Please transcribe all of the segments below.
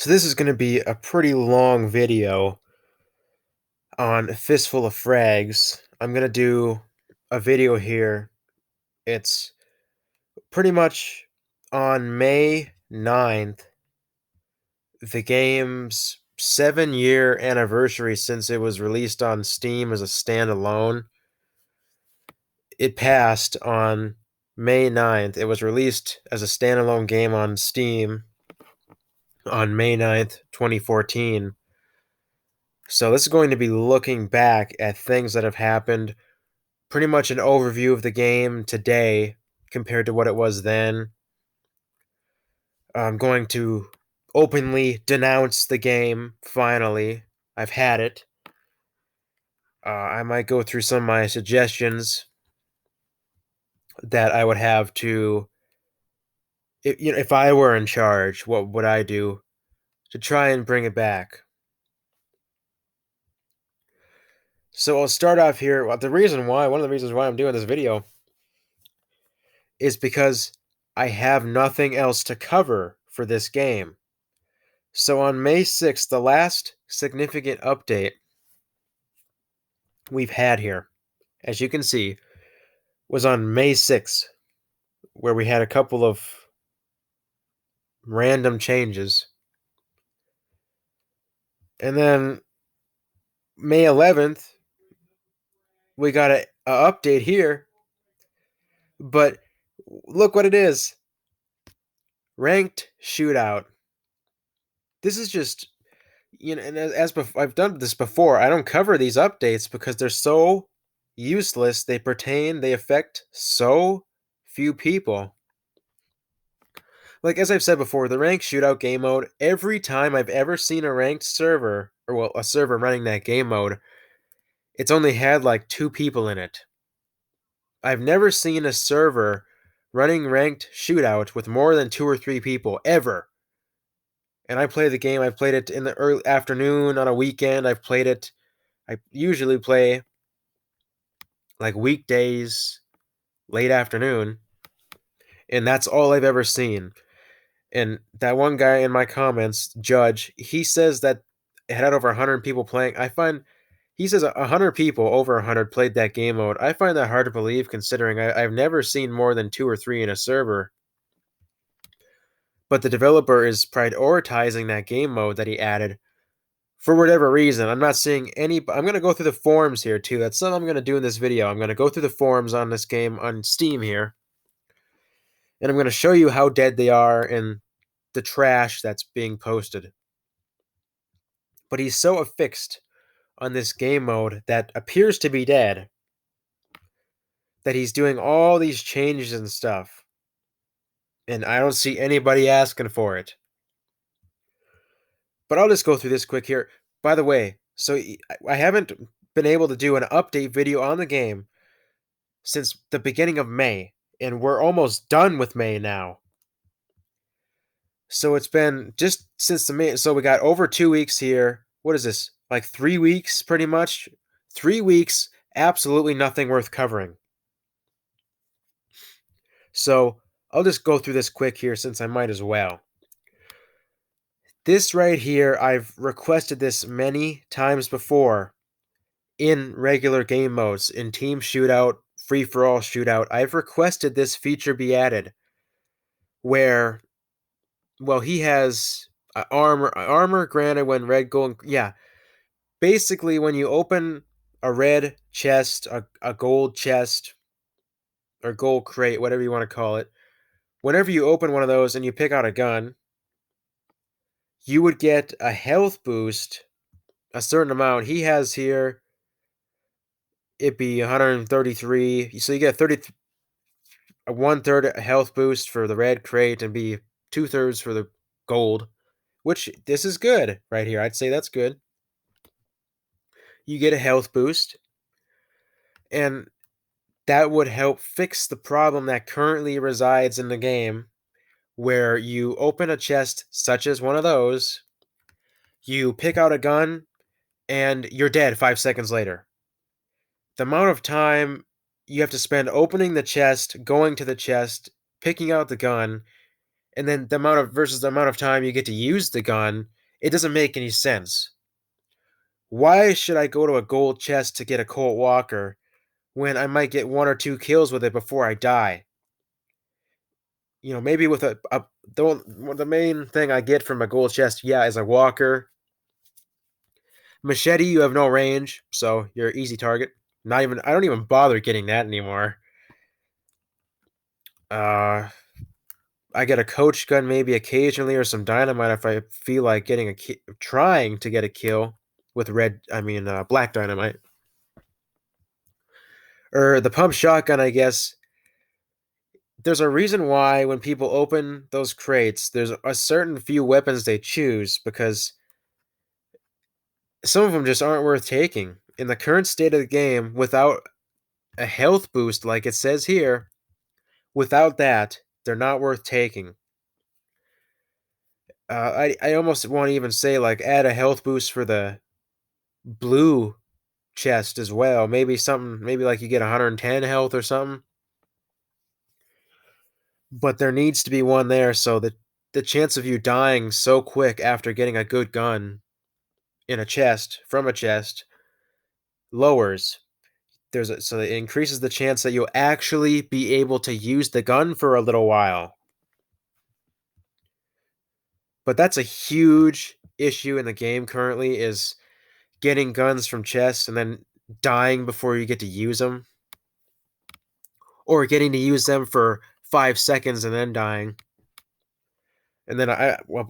So this is going to be a pretty long video on Fistful of Frags. I'm going to do a video here. It's pretty much on May 9th, the game's 7-year anniversary since it was released on Steam as a standalone. It passed on May 9th. It was released as a standalone game on Steam on May 9th, 2014. So this is going to be looking back at things that have happened, pretty much an overview of the game today compared to what it was then. I'm going to openly denounce the game, finally. I've had it. I might go through some of my suggestions that I would have to, if I were in charge, what would I do to try and bring it back? So I'll start off here. One of the reasons why I'm doing this video is because I have nothing else to cover for this game. So on May 6th, the last significant update we've had here, as you can see, was on May 6th, where we had a couple of random changes. And then May 11th, we got a update here, but look what it is. Ranked shootout. This is just, and as I've done this before, I don't cover these updates because they're so useless. They affect so few people. Like, as I've said before, the ranked shootout game mode, every time I've ever seen a ranked server, or well, a server running that game mode, it's only had like 2 people in it. I've never seen a server running ranked shootout with more than 2 or 3 people, ever. And I play the game, I've played it in the early afternoon, on a weekend, I usually play like weekdays, late afternoon, and that's all I've ever seen. And that one guy in my comments, Judge, he says that it had over 100 people playing. He says 100 people, over 100, played that game mode. I find that hard to believe considering I've never seen more than 2 or 3 in a server. But the developer is prioritizing that game mode that he added for whatever reason. I'm not seeing any. I'm going to go through the forums here too. That's something I'm going to do in this video. I'm going to go through the forums on this game on Steam here. And I'm going to show you how dead they are and the trash that's being posted. But he's so affixed on this game mode that appears to be dead that he's doing all these changes and stuff. And I don't see anybody asking for it. But I'll just go through this quick here. By the way, so I haven't been able to do an update video on the game since the beginning of May. And we're almost done with May now. So it's been just since the May. So we got over 2 weeks here. What is this? Like 3 weeks, pretty much? 3 weeks, absolutely nothing worth covering. So I'll just go through this quick here since I might as well. This right here, I've requested this many times before in regular game modes, in team shootout, free-for-all shootout. I've requested this feature be added where, well, he has armor granted when red, gold, yeah. Basically, when you open a red chest, a gold chest, or gold crate, whatever you want to call it, whenever you open one of those and you pick out a gun, you would get a health boost, a certain amount. He has here, it'd be 133. So you get 1/3 health boost for the red crate and be 2/3 for the gold, which this is good right here. I'd say that's good. You get a health boost, and that would help fix the problem that currently resides in the game where you open a chest such as one of those, you pick out a gun, and you're dead 5 seconds later. The amount of time you have to spend opening the chest, going to the chest, picking out the gun, and then the amount of versus the amount of time you get to use the gun, it doesn't make any sense. Why should I go to a gold chest to get a Colt Walker when I might get 1 or 2 kills with it before I die? Maybe with the main thing I get from a gold chest, yeah, is a walker. Machete, you have no range, so you're an easy target. I don't even bother getting that anymore. Uh, I get a coach gun maybe occasionally or some dynamite if I feel like trying to get a kill with black dynamite. Or the pump shotgun, I guess. There's a reason why when people open those crates, there's a certain few weapons they choose because some of them just aren't worth taking. In the current state of the game, without a health boost like it says here, without that, they're not worth taking. I almost want to even say like add a health boost for the blue chest as well. Maybe like you get 110 health or something. But there needs to be one there so that the chance of you dying so quick after getting a good gun from a chest lowers. So it increases the chance that you'll actually be able to use the gun for a little while. But that's a huge issue in the game currently is getting guns from chests and then dying before you get to use them. Or getting to use them for 5 seconds and then dying. And then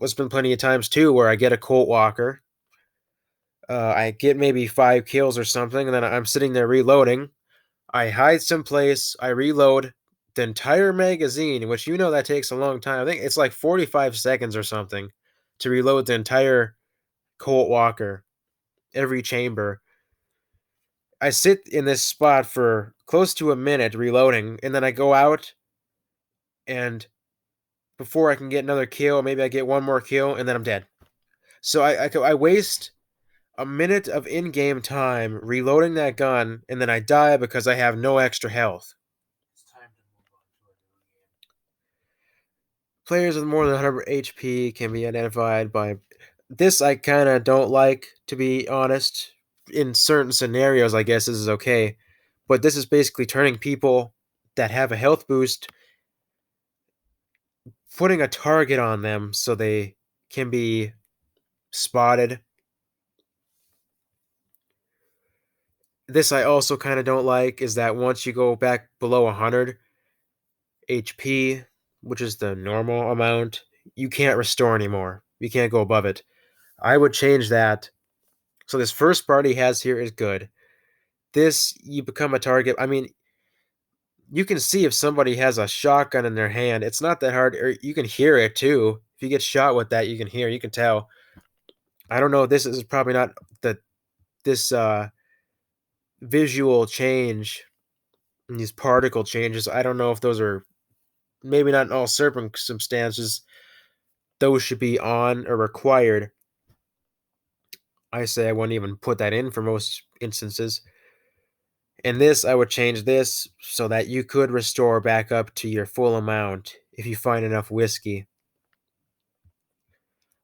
it's been plenty of times too where I get a Colt Walker. I get maybe 5 kills or something, and then I'm sitting there reloading. I hide someplace, I reload the entire magazine, which that takes a long time. I think it's like 45 seconds or something to reload the entire Colt Walker, every chamber. I sit in this spot for close to a minute reloading, and then I go out, and before I can get another kill, maybe I get one more kill, and then I'm dead. So I waste a minute of in-game time reloading that gun, and then I die because I have no extra health. Players with more than 100 HP can be identified by this. I kind of don't like, to be honest. In certain scenarios, I guess this is okay, but this is basically turning people that have a health boost, putting a target on them so they can be spotted. This I also kind of don't like is that once you go back below 100 HP, which is the normal amount, you can't restore anymore. You can't go above it. I would change that. So this first part he has here is good. This, you become a target. I mean, you can see if somebody has a shotgun in their hand. It's not that hard, or you can hear it too. If you get shot with that, you can tell. I don't know. This is probably not this visual change, these particle changes. I don't know if those are, maybe not in all circumstances those should be on or required. I say I wouldn't even put that in for most instances. In this, I would change this so that you could restore back up to your full amount if you find enough whiskey.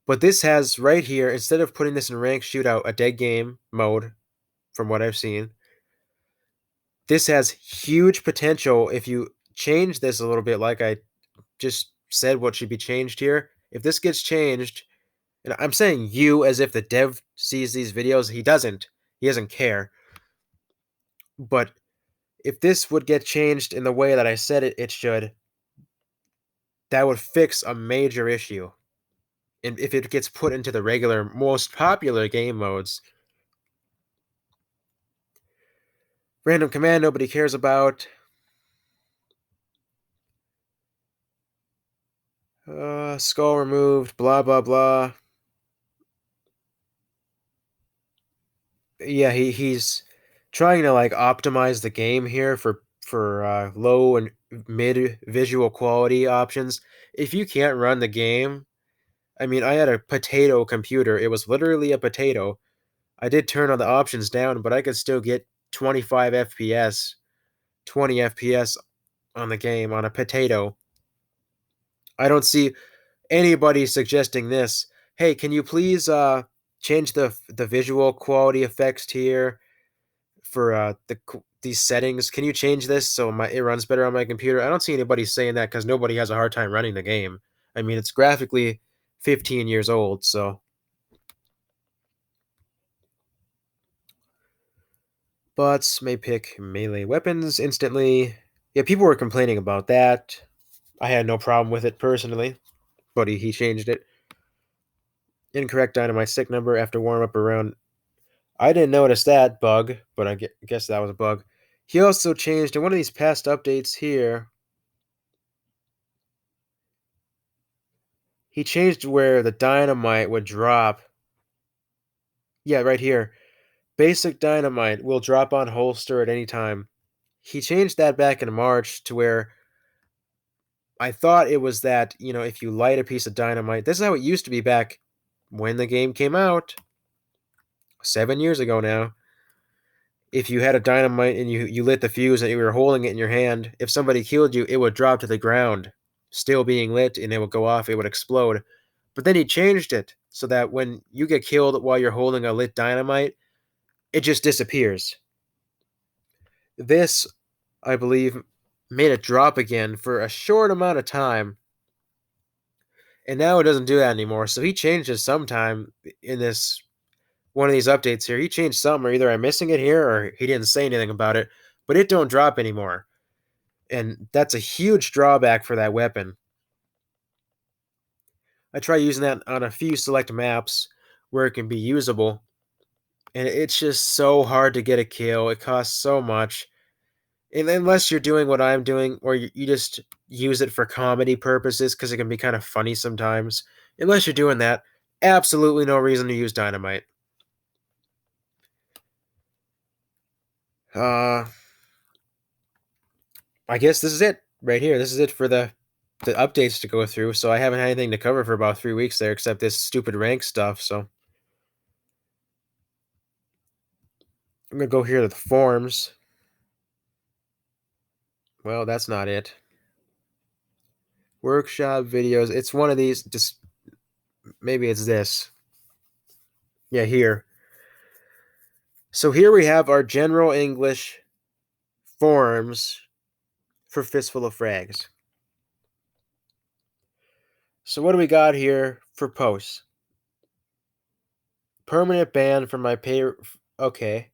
But this has right here, instead of putting this in ranked shootout, a dead game mode, from what I've seen, this has huge potential if you change this a little bit, like I just said what should be changed here. If this gets changed, and I'm saying you as if the dev sees these videos, he doesn't. He doesn't care. But if this would get changed in the way that I said it should, that would fix a major issue. And if it gets put into the regular, most popular game modes, random command nobody cares about. Skull removed, blah, blah, blah. Yeah, he's trying to like optimize the game here for low and mid visual quality options. If you can't run the game, I mean, I had a potato computer. It was literally a potato. I did turn all the options down, but I could still get 25 FPS, 20 FPS on the game on a potato. I don't see anybody suggesting this, hey, can you please change the visual quality effects here for these settings? Can you change this so it runs better on my computer? I don't see anybody saying that because nobody has a hard time running the game. I mean, it's graphically 15 years old, so. Bots may pick melee weapons instantly. Yeah, people were complaining about that. I had no problem with it personally, but he changed it. Incorrect dynamite stick number after warm up around. I didn't notice that bug, but I guess that was a bug. He also changed in one of these past updates here. He changed where the dynamite would drop. Yeah, right here. Basic dynamite will drop on holster at any time. He changed that back in March to where I thought it was that, if you light a piece of dynamite, this is how it used to be back when the game came out 7 years ago now. If you had a dynamite and you lit the fuse and you were holding it in your hand, if somebody killed you, it would drop to the ground, still being lit, and it would go off, it would explode. But then he changed it so that when you get killed while you're holding a lit dynamite, it just disappears. This, I believe, made it drop again for a short amount of time, and now it doesn't do that anymore. So he changed it sometime in this one of these updates here. He changed something, or either I'm missing it here or he didn't say anything about it, but it don't drop anymore. And that's a huge drawback for that weapon. I try using that on a few select maps where it can be usable, and it's just so hard to get a kill. It costs so much. And unless you're doing what I'm doing, or you just use it for comedy purposes because it can be kind of funny sometimes, unless you're doing that, absolutely no reason to use dynamite. Uh, I guess this is it right here. This is it for the updates to go through. So I haven't had anything to cover for about 3 weeks there, except this stupid rank stuff. So I'm gonna go here to the forums. Well, that's not it. Workshop videos. It's one of these. Just maybe it's this. Yeah, here. So here we have our general English forums for Fistful of Frags. So what do we got here for posts? Permanent ban from my pay. Okay.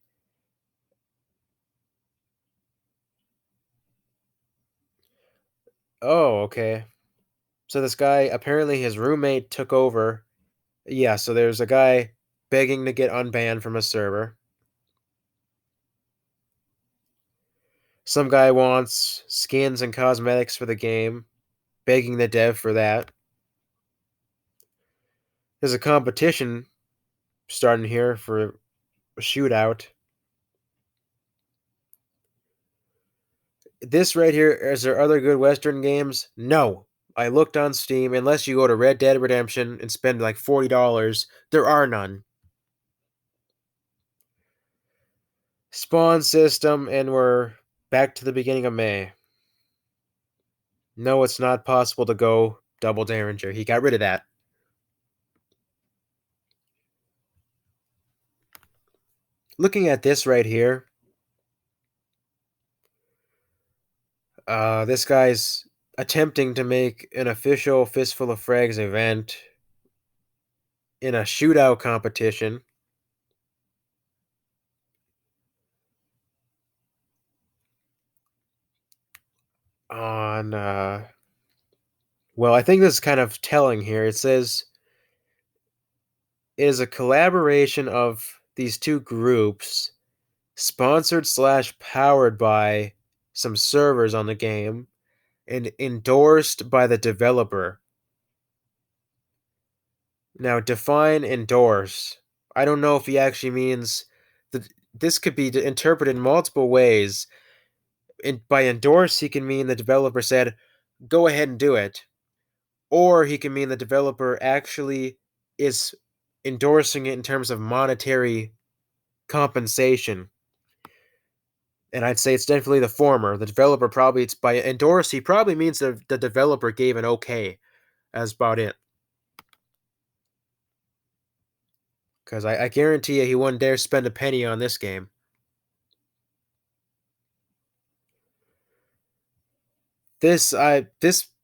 Oh, okay. So this guy, apparently his roommate took over. Yeah, so there's a guy begging to get unbanned from a server. Some guy wants skins and cosmetics for the game, begging the dev for that. There's a competition starting here for a shootout. This right here, is there other good Western games? No. I looked on Steam. Unless you go to Red Dead Redemption and spend like $40, there are none. Spawn system, and we're back to the beginning of May. No, it's not possible to go double Derringer. He got rid of that. Looking at this right here, this guy's attempting to make an official Fistful of Frags event in a shootout competition. On, well, I think this is kind of telling here. It says it is a collaboration of these two groups, sponsored slash powered by some servers on the game, and endorsed by the developer. Now, define endorse. I don't know if he actually means that this could be interpreted in multiple ways. By endorse, he can mean the developer said, go ahead and do it. Or he can mean the developer actually is endorsing it in terms of monetary compensation. And I'd say it's definitely the former. The developer probably, it's by endorse, he probably means the developer gave an okay. That's about it. Because I guarantee you he wouldn't dare spend a penny on this game. This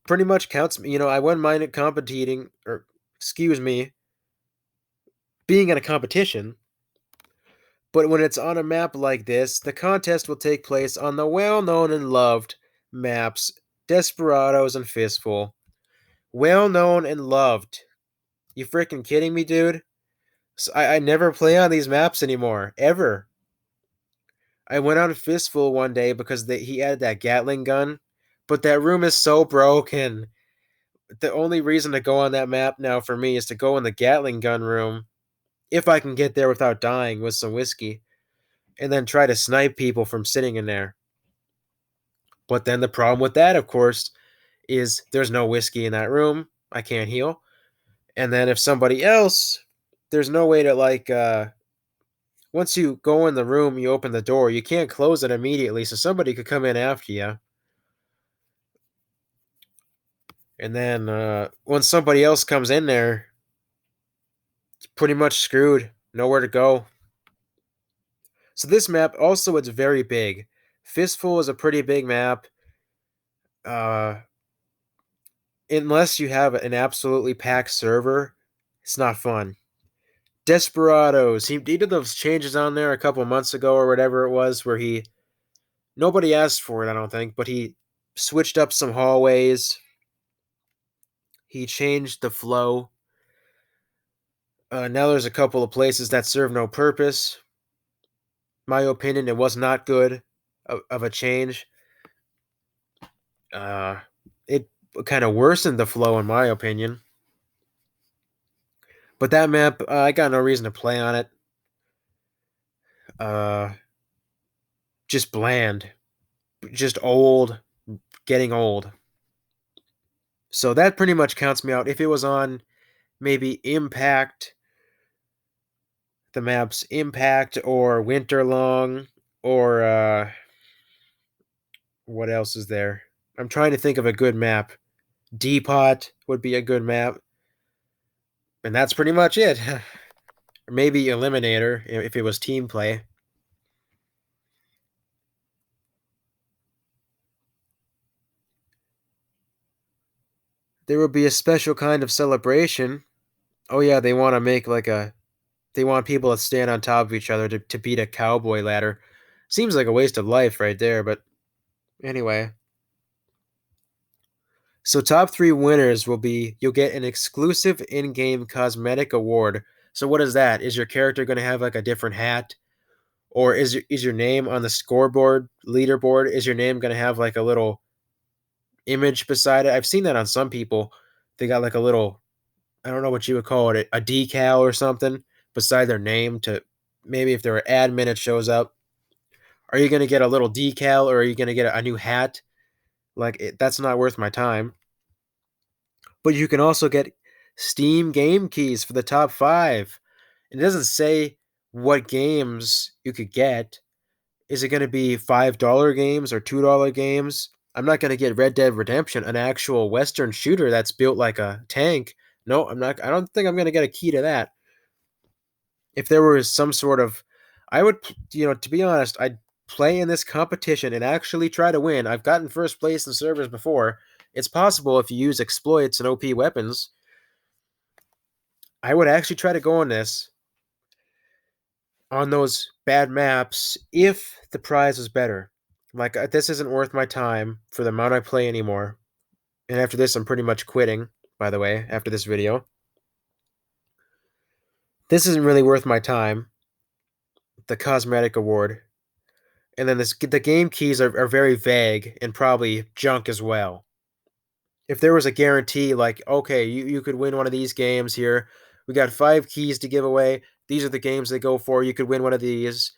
pretty much counts. I wouldn't mind it competing, or excuse me, being in a competition. But when it's on a map like this, the contest will take place on the well-known and loved maps Desperados and Fistful. Well-known and loved. You freaking kidding me, dude? So I never play on these maps anymore, ever. I went on Fistful one day because he added that Gatling gun, but that room is so broken. The only reason to go on that map now for me is to go in the Gatling gun room, if I can get there without dying, with some whiskey, and then try to snipe people from sitting in there. But then the problem with that, of course, is there's no whiskey in that room. I can't heal. And then if somebody else, there's no way to once you go in the room, you open the door, you can't close it immediately, so somebody could come in after you. And then when somebody else comes in there, it's pretty much screwed. Nowhere to go. So this map also, it's very big. Fistful is a pretty big map. Uh, unless you have an absolutely packed server, it's not fun. Desperados. He did those changes on there a couple months ago or whatever it was, where nobody asked for it, I don't think, but he switched up some hallways. He changed the flow. Now there's a couple of places that serve no purpose. My opinion, it was not good of a change. It kind of worsened the flow, in my opinion. But that map, I got no reason to play on it. Uh, just bland, just old, getting old. So that pretty much counts me out. If it was on maybe Impact, the maps Impact or Winterlong, or what else is there? I'm trying to think of a good map. Depot would be a good map. And that's pretty much it. Or maybe Eliminator if it was team play. There would be a special kind of celebration. Oh yeah, they want to make they want people to stand on top of each other to beat a cowboy ladder. Seems like a waste of life right there, but anyway. So top 3 winners will be you'll get an exclusive in-game cosmetic award. So what is that? Is your character going to have like a different hat? Or is your name on the scoreboard, leaderboard, is your name going to have like a little image beside it? I've seen that on some people. They got like a little, I don't know what you would call it, a decal or something beside their name to maybe if they're an admin it shows up. Are you going to get a little decal or are you going to get a new hat? That's not worth my time. But you can also get Steam game keys for the top 5. It doesn't say what games you could get. Is it going to be $5 games or $2 games? I'm not going to get Red Dead Redemption, an actual Western shooter that's built like a tank. No, I'm not. I don't think I'm going to get a key to that. If there was some sort of, I would, to be honest, I'd play in this competition and actually try to win. I've gotten first place in servers before. It's possible if you use exploits and OP weapons. I would actually try to go on this on those bad maps if the prize was better. This isn't worth my time for the amount I play anymore. And after this, I'm pretty much quitting, by the way, after this video. This isn't really worth my time. The cosmetic award. And then the game keys are very vague and probably junk as well. If there was a guarantee, like, okay, you could win one of these games here. We got 5 keys to give away. These are the games they go for. You could win one of these.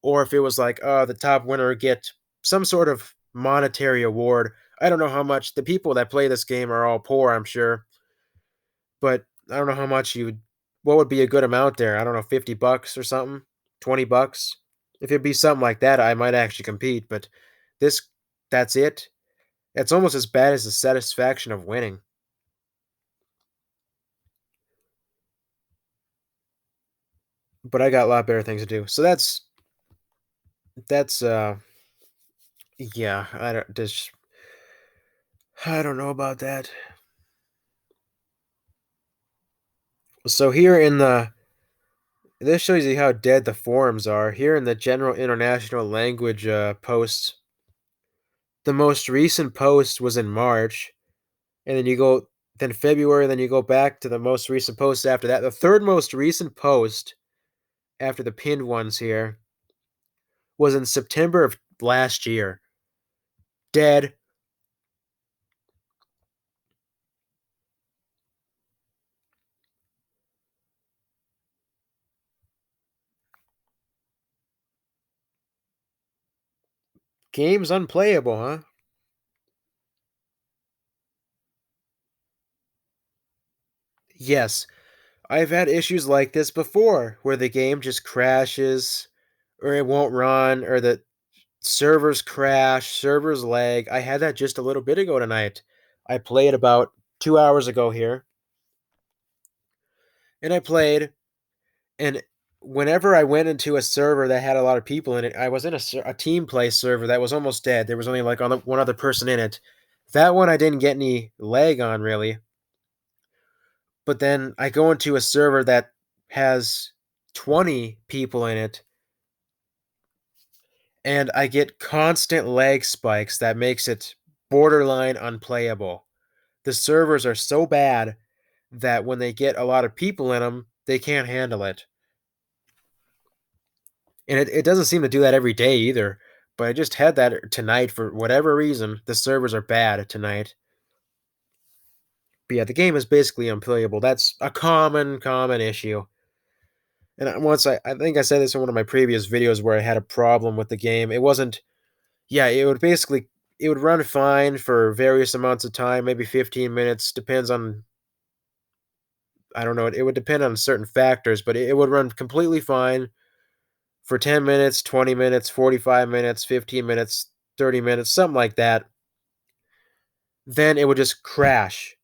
Or if it was like, the top winner would get some sort of monetary award. I don't know how much. The people that play this game are all poor, I'm sure. But I don't know how much what would be a good amount there? I don't know, $50 or something? $20? If it'd be something like that, I might actually compete. But this, that's it. It's almost as bad as the satisfaction of winning. but I got a lot better things to do. So that's yeah, I don't know about that. So here in the this shows you how dead the forums are. Here in the general international language posts, the most recent post was in March, and then February, then you go back to the most recent post after that. The third most recent post after the pinned ones here was in September of last year. Dead. Game's unplayable, huh? Yes, I've had issues like this before where the game just crashes or it won't run or the servers crash, servers lag. I had that just a little bit ago tonight. I played about 2 hours ago here, and I played, and whenever I went into a server that had a lot of people in it, I was in a team play server that was almost dead. There was only like one other person in it. That one I didn't get any lag on really, but then I go into a server that has 20 people in it, and I get constant lag spikes that makes it borderline unplayable. The servers are so bad that when they get a lot of people in them, they can't handle it. And it doesn't seem to do that every day either. But I just had that tonight for whatever reason. The servers are bad tonight. But yeah, the game is basically unplayable. That's a common issue. And I think I said this in one of my previous videos where I had a problem with the game. It wasn't, yeah, it would run fine for various amounts of time, maybe 15 minutes, depends on, I don't know, it would depend on certain factors, but it would run completely fine for 10 minutes, 20 minutes, 45 minutes, 15 minutes, 30 minutes, something like that. Then it would just crash.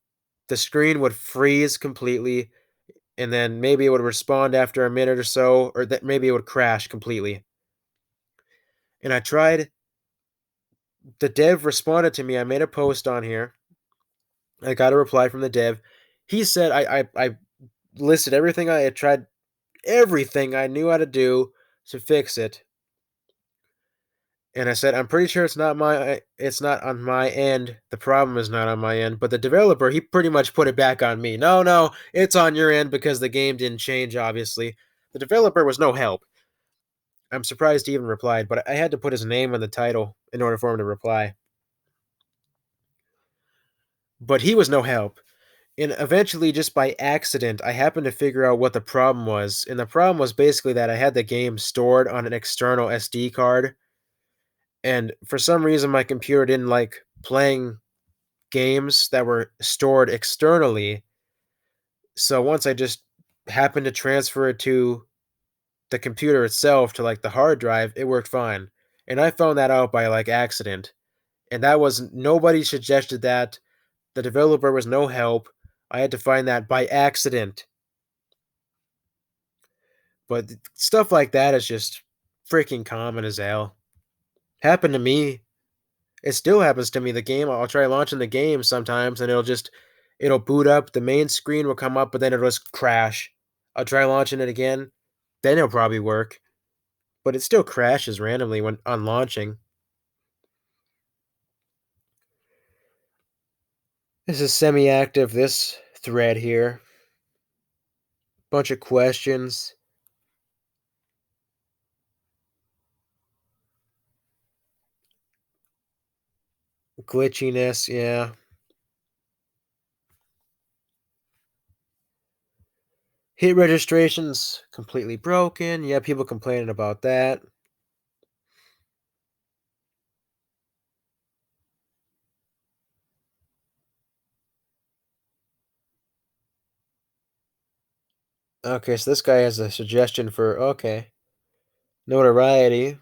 The screen would freeze completely, and then maybe it would respond after a minute or so, or that maybe it would crash completely. And I tried, the dev responded to me. I made a post on here. I got a reply from the dev. He said I listed everything I had tried, everything I knew how to do to fix it. And I said, I'm pretty sure it's not on my end. The problem is not on my end. But the developer, he pretty much put it back on me. No, it's on your end because the game didn't change, obviously. The developer was no help. I'm surprised he even replied, but I had to put his name on the title in order for him to reply. But he was no help. And eventually, just by accident, I happened to figure out what the problem was. And the problem was basically that I had the game stored on an external SD card. And for some reason, my computer didn't like playing games that were stored externally. So once I just happened to transfer it to the computer itself, to like the hard drive, it worked fine. And I found that out by like accident. And that was nobody suggested that. The developer was no help. I had to find that by accident. But stuff like that is just freaking common as hell. Happened to me. It still happens to me. The game, I'll try launching the game sometimes and it'll boot up, the main screen will come up, but then it'll just crash. I'll try launching it again, then it'll probably work. But it still crashes randomly when on launching. This is semi-active, this thread here. Bunch of questions. Glitchiness, yeah. Hit registrations completely broken. Yeah, people complaining about that. Okay, so this guy has a suggestion for, okay, notoriety.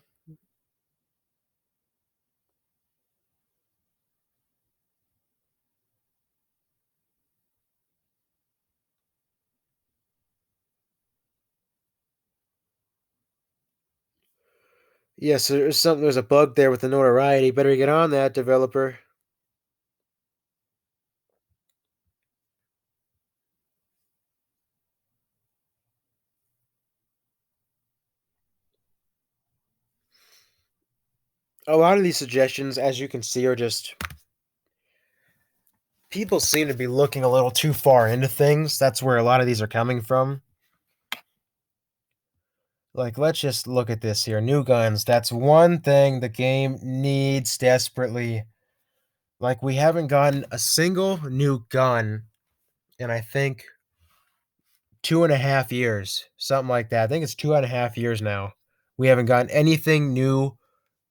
Yes, there's a bug there with the notoriety. Better get on that, developer. A lot of these suggestions, as you can see, are just people seem to be looking a little too far into things. That's where a lot of these are coming from. Like, let's just look at this here. New guns. That's one thing the game needs desperately. Like, we haven't gotten a single new gun in, I think, 2.5 years. Something like that. I think it's 2.5 years now. We haven't gotten anything new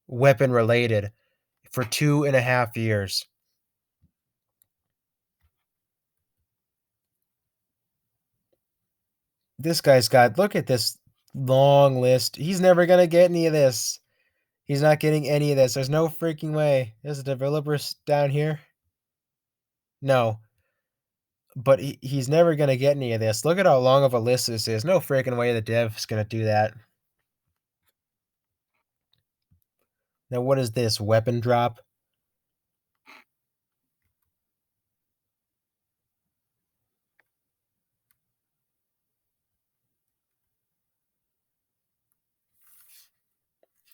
weapon related for 2.5 years. This guy's got, look at this long list. He's never going to get any of this. He's not getting any of this. There's no freaking way. There's a developer down here. No, but he's never going to get any of this. Look at how long of a list this is. No freaking way the dev's going to do that. Now, what is this? Weapon drop?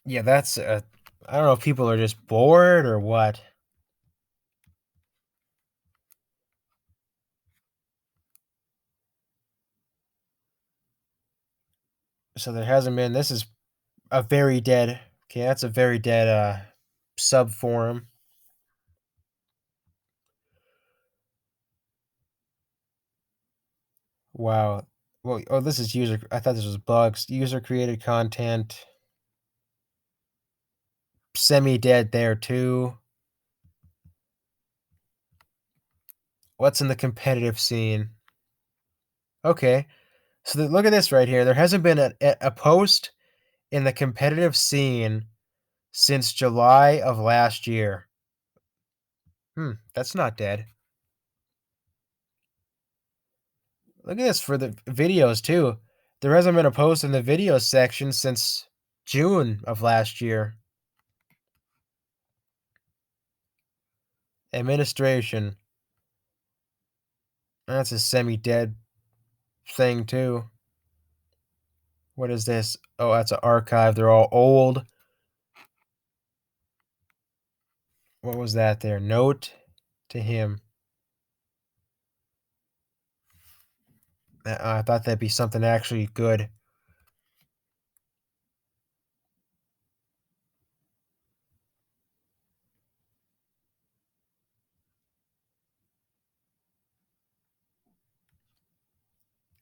Yeah, that's. I don't know if people are just bored or what. So there hasn't been. This is a very dead. Okay, that's a very dead sub forum. Wow. Well, oh, this is user. I thought this was bugs. User created content. Semi dead there too. What's in the competitive scene? Okay, so look at this right here. There hasn't been a post in the competitive scene since July of last year. That's not dead. Look at this for the videos too. There hasn't been a post in the video section since June of last year. Administration. That's a semi-dead thing too. What is this? Oh, that's an archive. They're all old. What was that there? Note to him. I thought that'd be something actually good.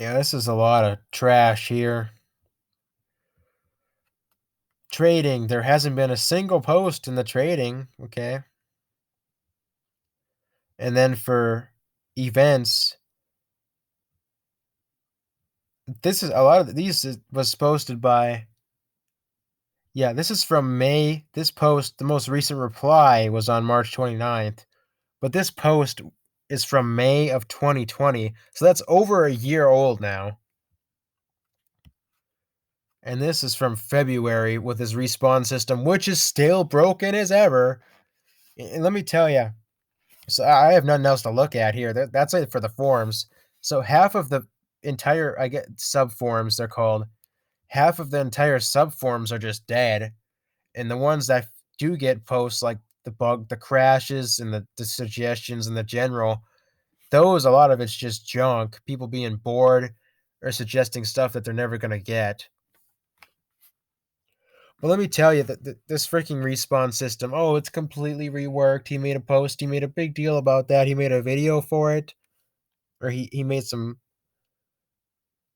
Yeah, this is a lot of trash here. Trading. There hasn't been a single post in the trading. Okay. And then for events, this is a lot of these was posted by. Yeah, this is from May. This post, the most recent reply was on March 29th. But this post is from May of 2020. So that's over a year old now. And this is from February with his respawn system, which is still broken as ever. And let me tell you, so I have nothing else to look at here. That's it for the forums. So half of the entire, I get sub forums, they're called. Half of the entire sub forums are just dead. And the ones that do get posts, like the crashes and the suggestions and the general, those, a lot of it's just junk. People being bored or suggesting stuff that they're never going to get. But let me tell you that this freaking respawn system, oh, it's completely reworked. He made a post. He made a big deal about that. He made a video for it. Or he made some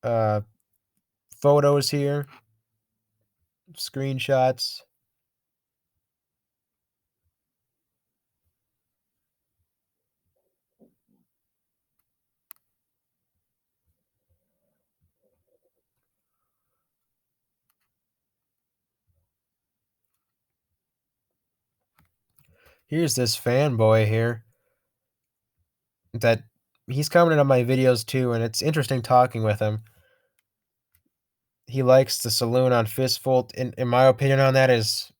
uh, photos here, screenshots. Here's this fanboy here that he's commented on my videos too, and it's interesting talking with him. He likes the saloon on Fistful. In my opinion on that is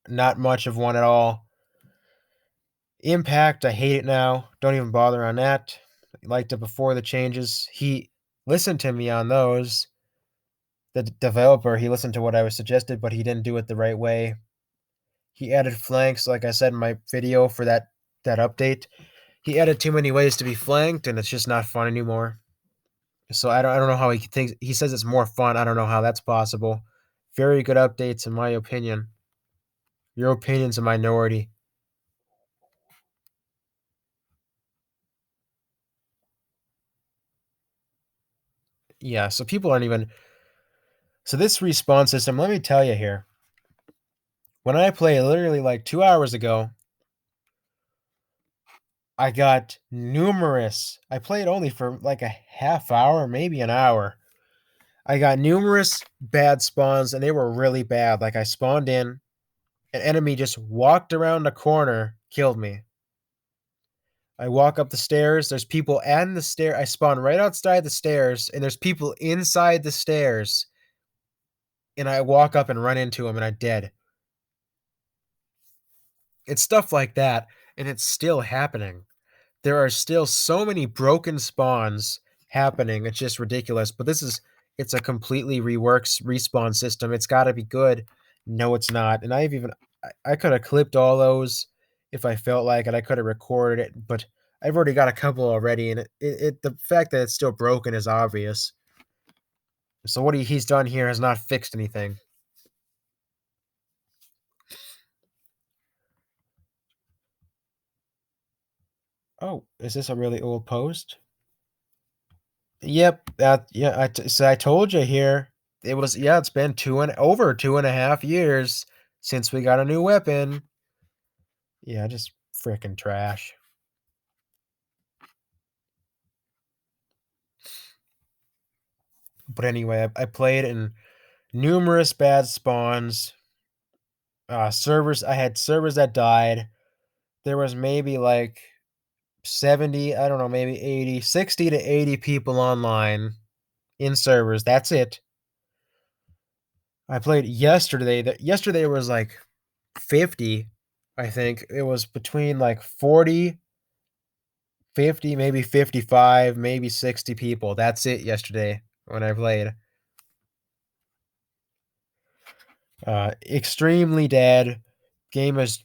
not much of one at all. Impact, I hate it now. Don't even bother on that. I liked it before the changes. He listened to me on those. The developer, he listened to what I was suggested, but he didn't do it the right way. He added flanks, like I said in my video for that update. He added too many ways to be flanked, and it's just not fun anymore. So I don't know how he thinks. He says it's more fun. I don't know how that's possible. Very good updates in my opinion. Your opinion's a minority. Yeah, so people aren't even. So this respawn system, let me tell you here. When I played literally like 2 hours ago, I got numerous. I played only for like a half hour, maybe an hour. I got numerous bad spawns, and they were really bad. Like I spawned in, an enemy just walked around the corner, killed me. I walk up the stairs. There's people and the stair. I spawn right outside the stairs, and there's people inside the stairs. And I walk up and run into them, and I'm dead. It's stuff like that, and it's still happening. There are still so many broken spawns happening. It's just ridiculous. But it's a completely reworks respawn system. It's got to be good. No, it's not. And I could have clipped all those if I felt like it. I could have recorded it, but I've already got a couple already, and the fact that it's still broken is obvious. So what he's done here has not fixed anything. Oh, is this a really old post? Yep, yeah. I told you here. It was It's been over 2.5 years since we got a new weapon. Yeah, just freaking trash. But anyway, I played in numerous bad spawns. Servers. I had servers that died. There was maybe like 70. I don't know, maybe 80, 60 to 80 people online in servers. That's it. I played yesterday. Yesterday was like 50. I think it was between like 40, 50, maybe 55, maybe 60 people. That's it yesterday when I played. Extremely dead. Game is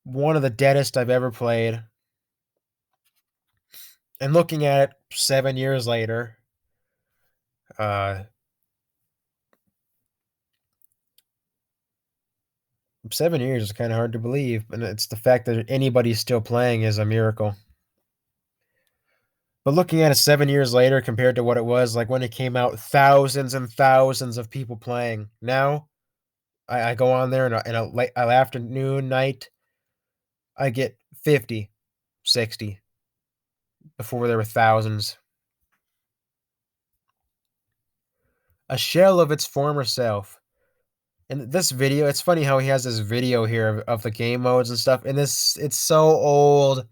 one of the deadest I've ever played. And looking at it 7 years later, uh, 7 years is kind of hard to believe. And it's the fact that anybody's still playing is a miracle. But looking at it 7 years later compared to what it was like when it came out, thousands and thousands of people playing. Now, I go on there in a afternoon, night, I get 50, 60. Before there were thousands. A shell of its former self. And this video, it's funny how he has this video here of the game modes and stuff. And it's so old.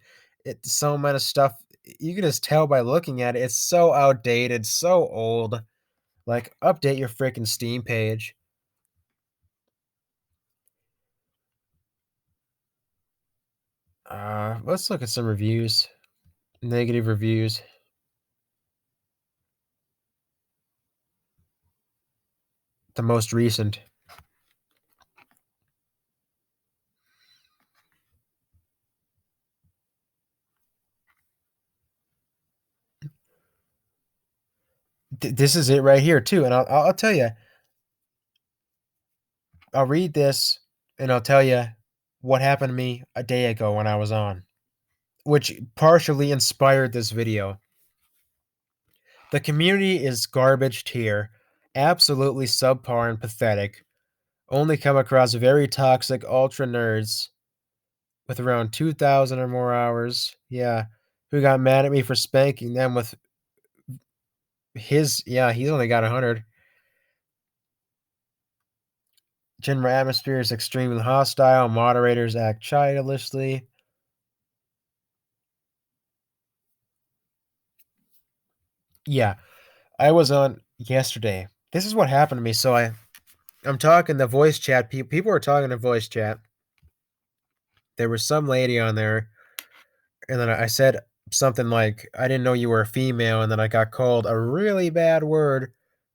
It's so much stuff. You can just tell by looking at it. It's so outdated, so old. Like, update your freaking Steam page. Let's look at some reviews. Negative reviews. The most recent. This is it right here too, and I'll tell you. I'll read this, and I'll tell you what happened to me a day ago when I was on, which partially inspired this video. The community is garbage tier, absolutely subpar and pathetic. Only come across very toxic ultra nerds with around 2,000 or more hours. Yeah, who got mad at me for spanking them with his. Yeah, he's only got 100. General atmosphere is extremely hostile. Moderators act childishly. Yeah, I was on. yesterday. This is what happened to me. So I'm talking the voice chat. People were talking to voice chat. There was some lady on there, and then I said something like, "I didn't know you were a female," and then I got called a really bad word.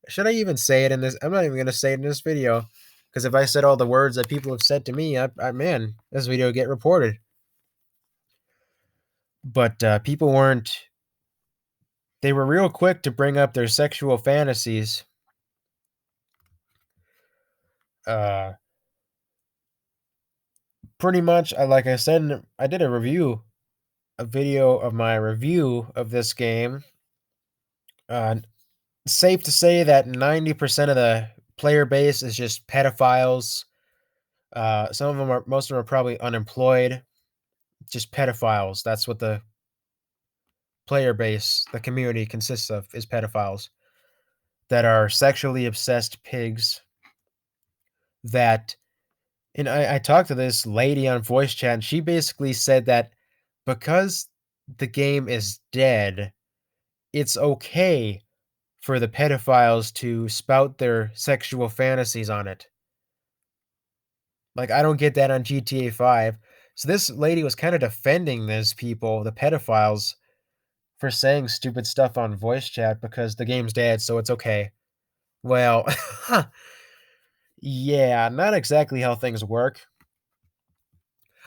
Should I even say it in this? I'm not even gonna say it in this video, because if I said all the words that people have said to me, man, this video would get reported. But people weren't. They were real quick to bring up their sexual fantasies. Uh, Pretty much, like I said, I did a video of my review of this game. Uh, Safe to say that 90% of the player base is just pedophiles. Most of them are probably unemployed, just pedophiles. That's what the player base, the community consists of, is pedophiles that are sexually obsessed pigs. That, and I talked to this lady on voice chat, and she basically said that because the game is dead, it's okay for the pedophiles to spout their sexual fantasies on it. Like, I don't get that on GTA 5. So this lady was kind of defending these people, the pedophiles, for saying stupid stuff on voice chat because the game's dead, so it's okay. Well, yeah, not exactly how things work.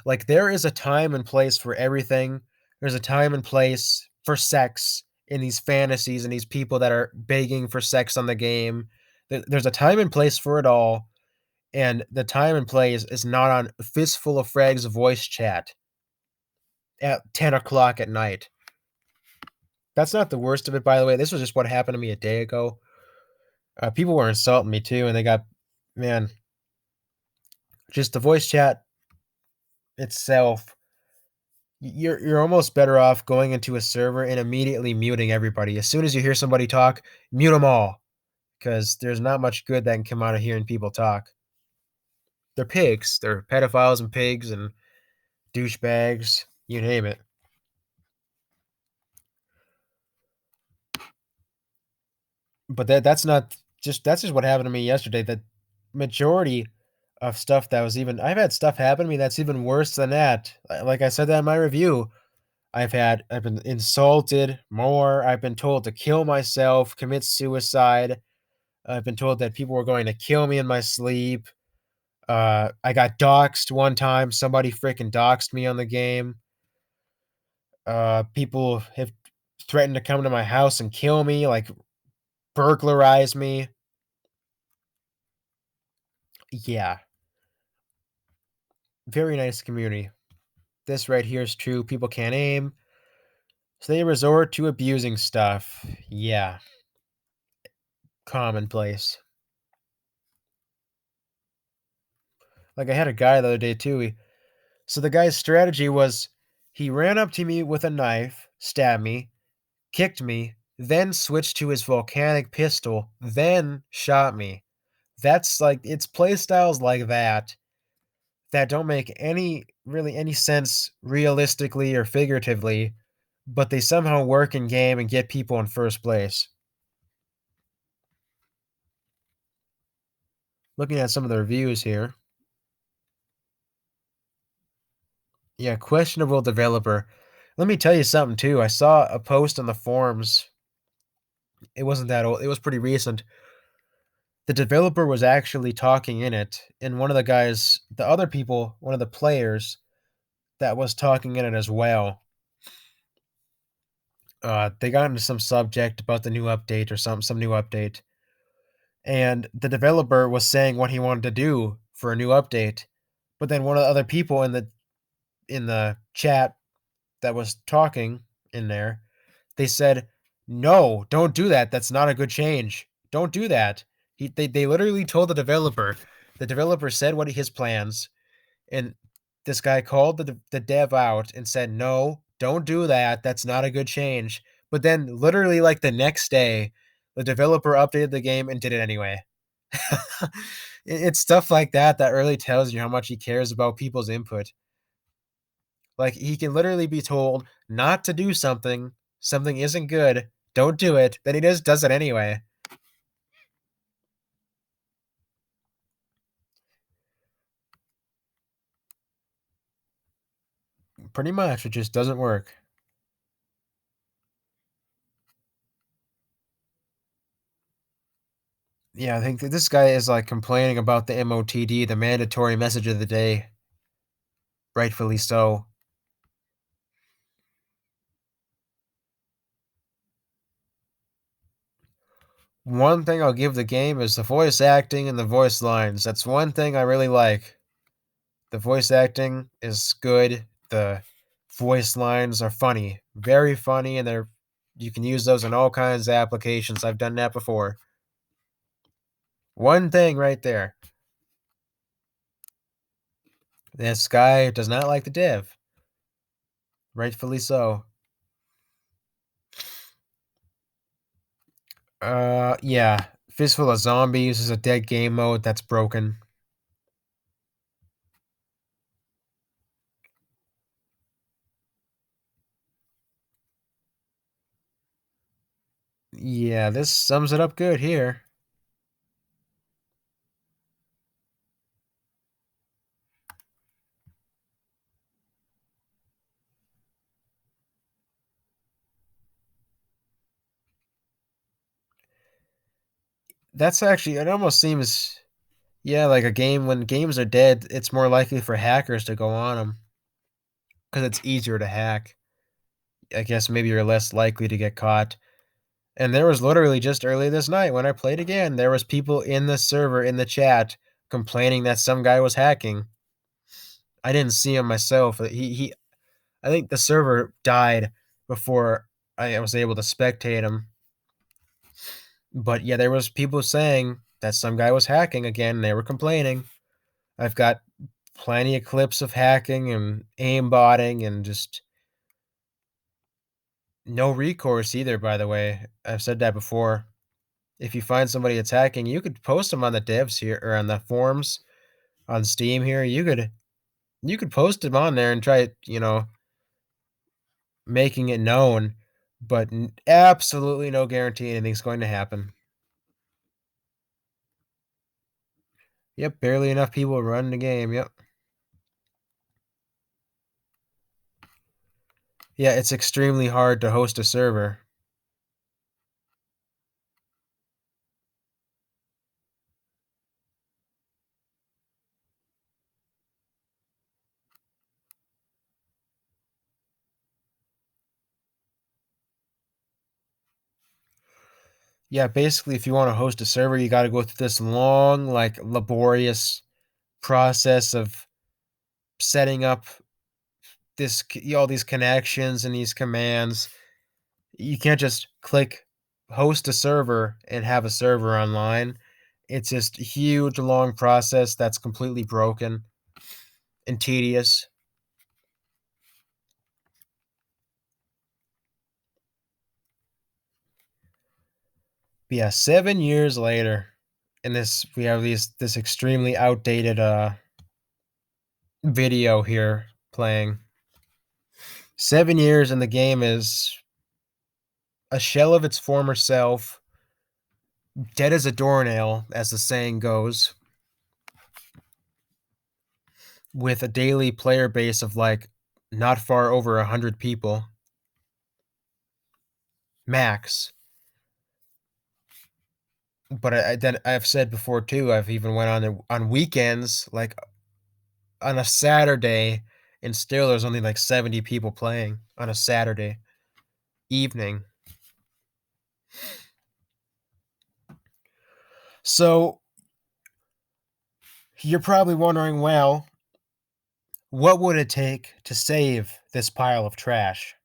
Like, there is a time and place for everything. There's a time and place for sex in these fantasies and these people that are begging for sex on the game. There's a time and place for it all. And the time and place is not on Fistful of Frags voice chat at 10 o'clock at night. That's not the worst of it, by the way. This was just what happened to me a day ago. People were insulting me too, and they got, man, just the voice chat itself. You're almost better off going into a server and immediately muting everybody. As soon as you hear somebody talk, mute them all, because there's not much good that can come out of hearing people talk. They're pigs. They're pedophiles and pigs and douchebags. You name it. But that's just what happened to me yesterday. The majority of stuff that was even I've had stuff happen to me that's even worse than that. Like I said that in my review, I've been insulted more. I've been told to kill myself, commit suicide. I've been told that people were going to kill me in my sleep. I got doxxed one time. Somebody freaking doxed me on the game. People have threatened to come to my house and kill me, like burglarize me. Yeah, very nice community. This right here is true. People can't aim, so they resort to abusing stuff. Yeah, commonplace. Like I had a guy the other day too. So the guy's strategy was he ran up to me with a knife, stabbed me, kicked me, then switched to his volcanic pistol, then shot me. That's like it's play styles like that don't make any sense realistically or figuratively, but they somehow work in game and get people in first place. Looking at some of the reviews here. Yeah, questionable developer. Let me tell you something too. I saw a post on the forums. It wasn't that old. It was pretty recent. The developer was actually talking in it, and one of the guys, the other people, one of the players that was talking in it as well. They got into some subject about the new update or some new update, and the developer was saying what he wanted to do for a new update, but then one of the other people in the chat that was talking in there, they said, "No, don't do that. That's not a good change. Don't do that." They literally told the developer. The developer said what his plans, and this guy called the dev out and said, "No, don't do that. That's not a good change." But then, literally, like the next day, the developer updated the game and did it anyway. It's stuff like that that really tells you how much he cares about people's input. Like, he can literally be told not to do something, something isn't good, don't do it, then he just does it anyway. Pretty much, it just doesn't work. Yeah, I think that this guy is like complaining about the MOTD, the mandatory message of the day, rightfully so. One thing I'll give the game is the voice acting and the voice lines. That's one thing I really like. The voice acting is good. The voice lines are funny, very funny, and they're you can use those in all kinds of applications. I've done that before. One thing right there. This guy does not like the div. Rightfully so. Yeah. Fistful of Zombies is a dead game mode that's broken. Yeah, this sums it up good here. That's actually, it almost seems, yeah, like a game. When games are dead, it's more likely for hackers to go on them because it's easier to hack. I guess maybe you're less likely to get caught. And there was literally just early this night when I played again, there was people in the server in the chat complaining that some guy was hacking. I didn't see him myself. He I think the server died before I was able to spectate him. But yeah, there was people saying that some guy was hacking again. And they were complaining. I've got plenty of clips of hacking and aimbotting and just no recourse either. By the way, I've said that before. If you find somebody that's hacking, you could post them on the devs here or on the forums on Steam here. You could post them on there and try, making it known, but absolutely no guarantee anything's going to happen. Yep, barely enough people run the game. Yep. Yeah, it's extremely hard to host a server. Yeah, basically, if you want to host a server, you got to go through this long, like laborious process of setting up all these connections and these commands. You can't just click host a server and have a server online. It's just a huge, long process that's completely broken and tedious. But yeah, 7 years later, and we have this extremely outdated video here playing. 7 years and the game is a shell of its former self, dead as a doornail, as the saying goes, with a daily player base of like not far over 100 people max. But then I've said before too. I've even went on weekends, like on a Saturday, and still there's only like 70 people playing on a Saturday evening. So you're probably wondering, well, what would it take to save this pile of trash?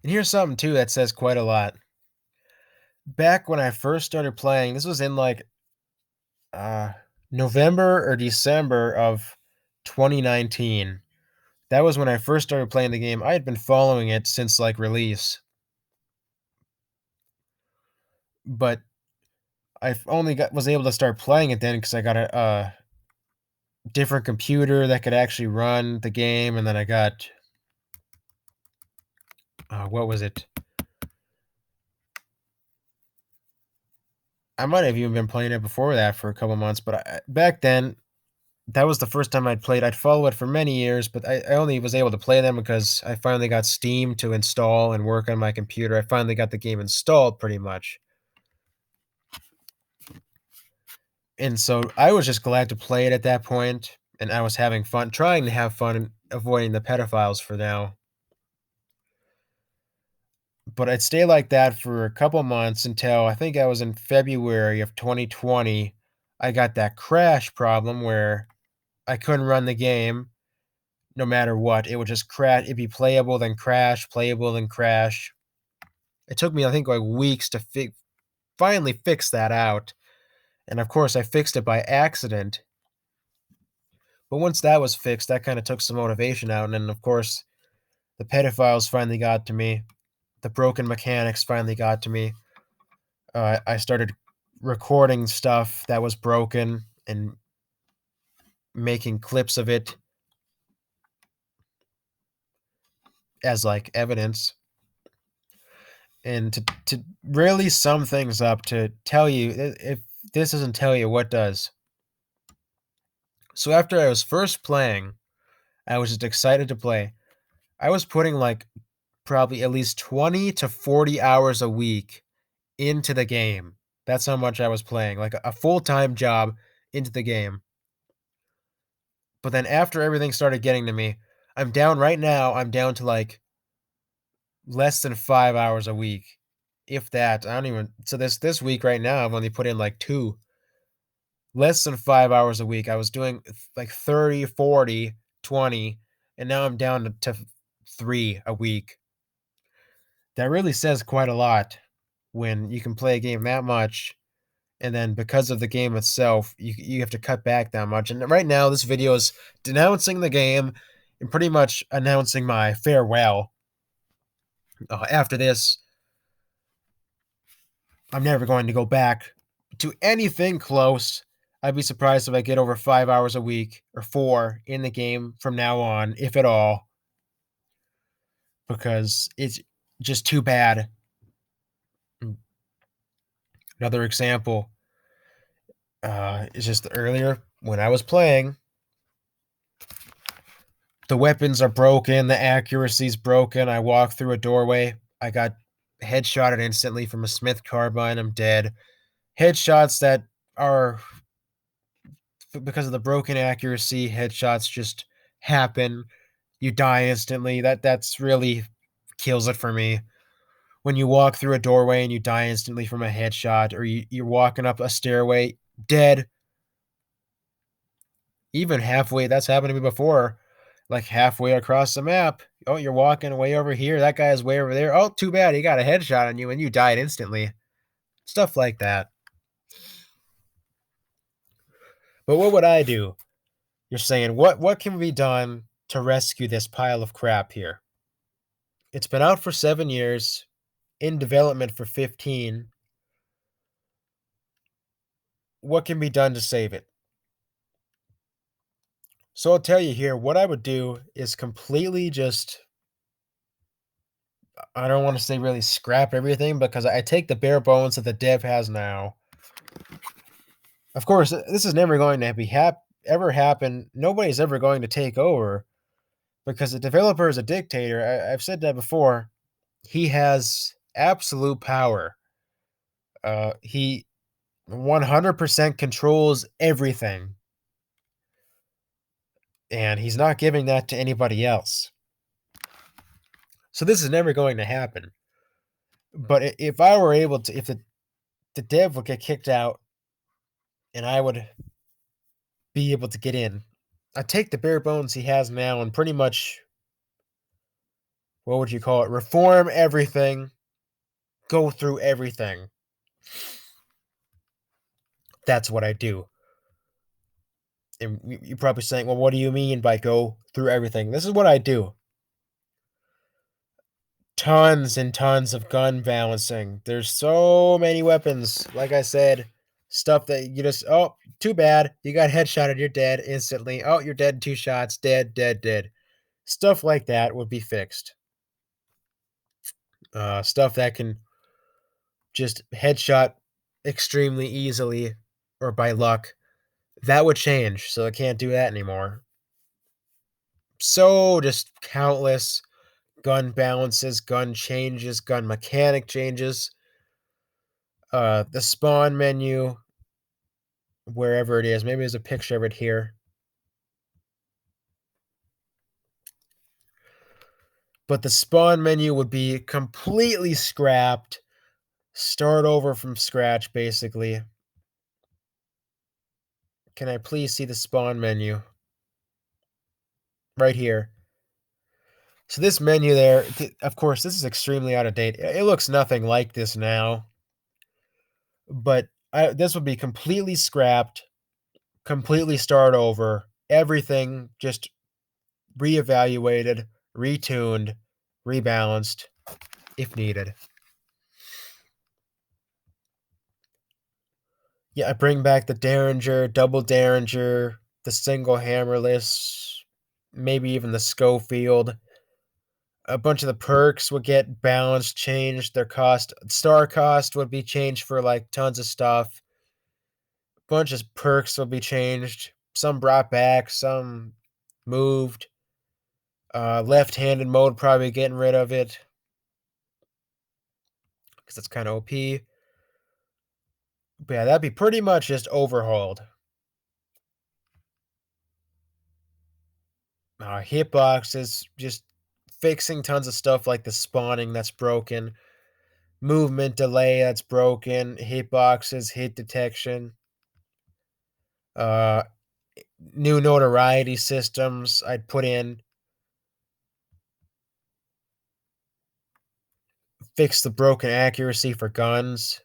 And here's something too that says quite a lot. Back when I first started playing, this was in like uh, November or December of 2019. That was when I first started playing the game. I had been following it since like release, but I only was able to start playing it then because I got a different computer that could actually run the game, and then I got what was it? I might have even been playing it before that for a couple months, but back then that was the first time I'd played. I'd followed it for many years, but I only was able to play them because I finally got Steam to install and work on my computer. I finally got the game installed pretty much. And so I was just glad to play it at that point, and I was having fun, trying to have fun avoiding the pedophiles for now. But I'd stay like that for a couple months until I think I was in February of 2020. I got that crash problem where I couldn't run the game no matter what. It would just crash. It'd be playable, then crash, playable, then crash. It took me, I think, like weeks to finally fix that out. And of course, I fixed it by accident. But once that was fixed, that kind of took some motivation out. And then, of course, the pedophiles finally got to me. The broken mechanics finally got to me. I started recording stuff that was broken and making clips of it as like evidence. And to really sum things up, to tell you, if this doesn't tell you, what does? So after I was first playing, I was just excited to play. I was putting like probably at least 20 to 40 hours a week into the game. That's how much I was playing, like a full-time job into the game. But then after everything started getting to me, I'm down right now. I'm down to like less than 5 hours a week, if that. I don't even. So this week right now, I've only put in like less than 5 hours a week. I was doing like 30, 40, 20, and now I'm down to 3 a week. That really says quite a lot when you can play a game that much, and then because of the game itself, you have to cut back that much. And right now, this video is denouncing the game and pretty much announcing my farewell. After this, I'm never going to go back to anything close. I'd be surprised if I get over 5 hours a week or 4 in the game from now on, if at all, because it's just too bad. Another example is just earlier when I was playing, the weapons are broken, the accuracy's broken. I walk through a doorway, I got headshotted instantly from a Smith carbine, I'm dead. Headshots that are because of the broken accuracy, headshots just happen. You die instantly. That's really kills it for me. When you walk through a doorway and you die instantly from a headshot, or you're walking up a stairway, dead. Even halfway, that's happened to me before. Like halfway across the map. Oh, you're walking way over here. That guy's way over there. Oh, too bad. He got a headshot on you and you died instantly. Stuff like that. But what would I do? You're saying, what can be done to rescue this pile of crap here? It's been out for 7 years, in development for 15. What can be done to save it? So I'll tell you here, what I would do is completely just, I don't want to say really scrap everything, because I take the bare bones that the dev has now. Of course, this is never going to ever happen. Nobody's ever going to take over because the developer is a dictator. I've said that before. He has absolute power. He 100% controls everything, and he's not giving that to anybody else. So this is never going to happen. But if I were able to, if the dev would get kicked out and I would be able to get in, I'd take the bare bones he has now and pretty much, what would you call it, reform everything, go through everything. That's what I do. And you're probably saying, well, what do you mean by go through everything? This is what I do. Tons and tons of gun balancing. There's so many weapons. Like I said, stuff that you just, oh, too bad. You got headshotted, you're dead instantly. Oh, you're dead in 2 shots. Dead, dead, dead. Stuff like that would be fixed. Stuff that can just headshot extremely easily or by luck. That would change, so I can't do that anymore. So just countless gun balances, gun changes, gun mechanic changes. The spawn menu, wherever it is, maybe there's a picture of it here. But the spawn menu would be completely scrapped, start over from scratch, basically. Can I please see the spawn menu? Right here. So this menu there, of course, this is extremely out of date. It looks nothing like this now. But this would be completely scrapped, completely start over, everything just reevaluated, retuned, rebalanced if needed. Yeah, I bring back the Derringer, double Derringer, the single hammerless, maybe even the Schofield. A bunch of the perks would get balanced, changed. Their cost, star cost would be changed for like tons of stuff. A bunch of perks will be changed. Some brought back, some moved. Left-handed mode probably getting rid of it because it's kind of OP. But yeah, that'd be pretty much just overhauled. Hitboxes, just fixing tons of stuff like the spawning that's broken, movement delay that's broken, hitboxes, hit detection, uh, new notoriety systems I'd put in, fix the broken accuracy for guns,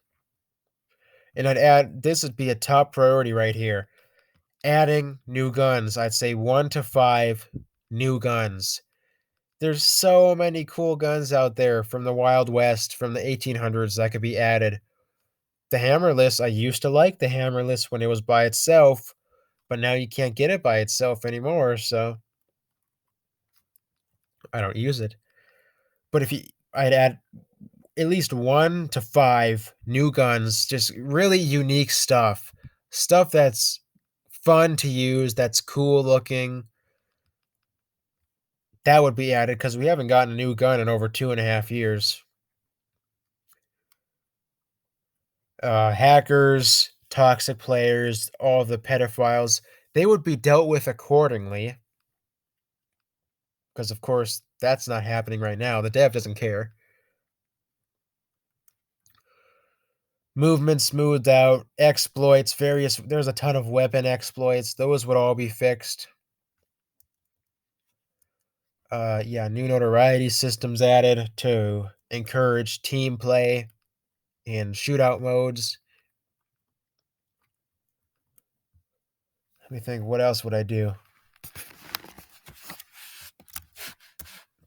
and I'd add this would be a top priority right here. Adding new guns. I'd say 1 to 5 new guns. There's so many cool guns out there from the Wild West, from the 1800s that could be added. The hammerless, I used to like the hammerless when it was by itself, but now you can't get it by itself anymore, so I don't use it. But if you I'd add at least 1 to 5 new guns, just really unique stuff. Stuff that's fun to use, that's cool looking. That would be added because we haven't gotten a new gun in over 2.5 years. Hackers, toxic players, all the pedophiles, they would be dealt with accordingly. Because, of course, that's not happening right now. The dev doesn't care. Movement smoothed out, exploits, there's a ton of weapon exploits. Those would all be fixed. Yeah, new notoriety systems added to encourage team play and shootout modes. Let me think, what else would I do?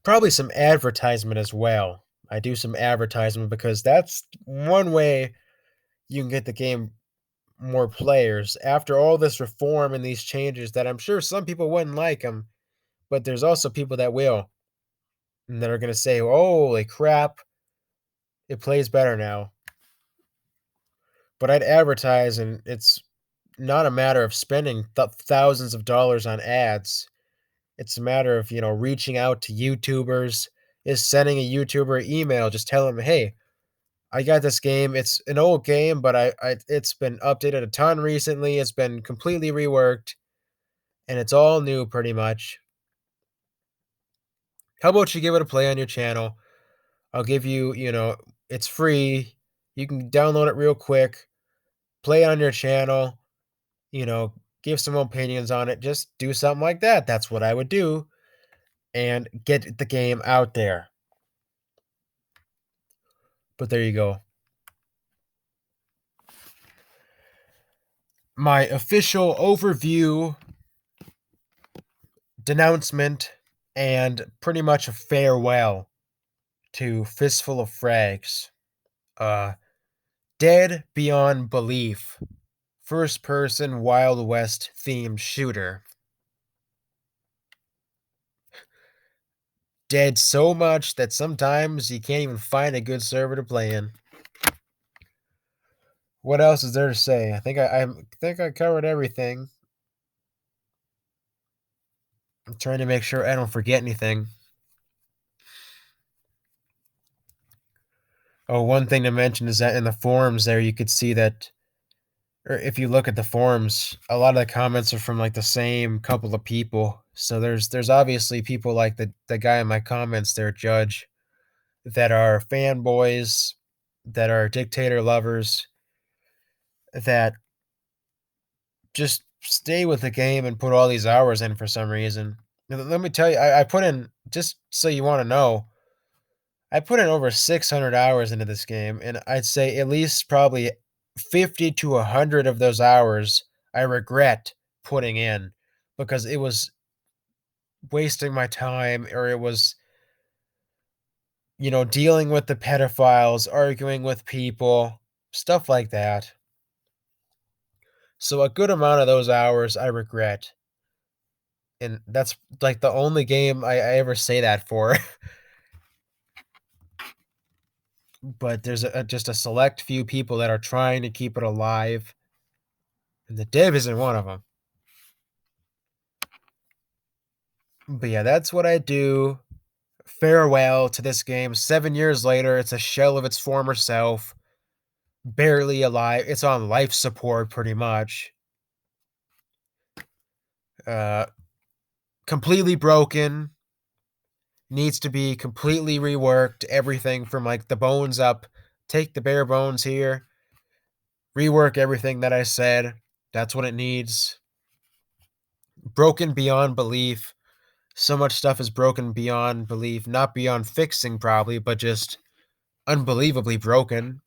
Probably some advertisement as well. I do some advertisement because that's one way you can get the game more players. After all this reform and these changes that I'm sure some people wouldn't like them, but there's also people that will, and that are going to say, holy crap, it plays better now. But I'd advertise, and it's not a matter of spending thousands of dollars on ads. It's a matter of, reaching out to YouTubers, is sending a YouTuber email, just tell them, hey, I got this game. It's an old game, but it's been updated a ton recently. It's been completely reworked, and it's all new pretty much. How about you give it a play on your channel? I'll give you, it's free. You can download it real quick, play it on your channel, you know, give some opinions on it. Just do something like that. That's what I would do and get the game out there. But there you go. My official overview, denouncement, and pretty much a farewell to Fistful of Frags. Uh, Dead Beyond Belief. First person Wild West themed shooter. Dead so much that sometimes you can't even find a good server to play in. What else is there to say? I think I covered everything. I'm trying to make sure I don't forget anything. Oh, one thing to mention is that in the forums there, you could see that, or if you look at the forums, a lot of the comments are from like the same couple of people. So there's obviously people like the guy in my comments there, Judge, that are fanboys, that are dictator lovers, that just stay with the game and put all these hours in for some reason. Let me tell you, I put in, just so you want to know, I put in over 600 hours into this game, and I'd say at least probably 50 to 100 of those hours I regret putting in because it was wasting my time, or it was, dealing with the pedophiles, arguing with people, stuff like that. So a good amount of those hours I regret. And that's like the only game I ever say that for. But there's just a select few people that are trying to keep it alive, and the Div isn't one of them. But yeah, that's what I do. Farewell to this game. 7 years later, it's a shell of its former self, barely alive. It's on life support pretty much. Uh, Completely broken. Needs to be completely reworked. Everything from like the bones up. Take the bare bones here. Rework everything that I said. That's what it needs. Broken beyond belief. So much stuff is broken beyond belief. Not beyond fixing, probably, but just unbelievably broken.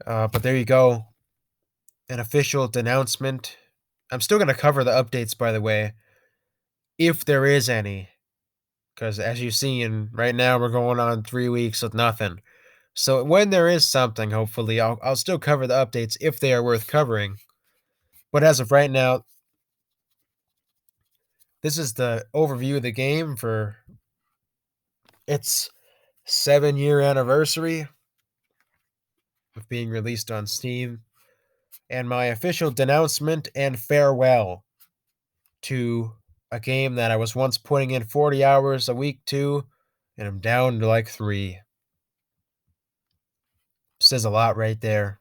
But there you go. An official denouncement. I'm still going to cover the updates, by the way, if there is any. Because as you've seen, right now we're going on 3 weeks with nothing. So when there is something, hopefully, I'll still cover the updates if they are worth covering. But as of right now, this is the overview of the game for its 7-year anniversary of being released on Steam, and my official denouncement and farewell to a game that I was once putting in 40 hours a week to, and I'm down to like 3. Says a lot right there.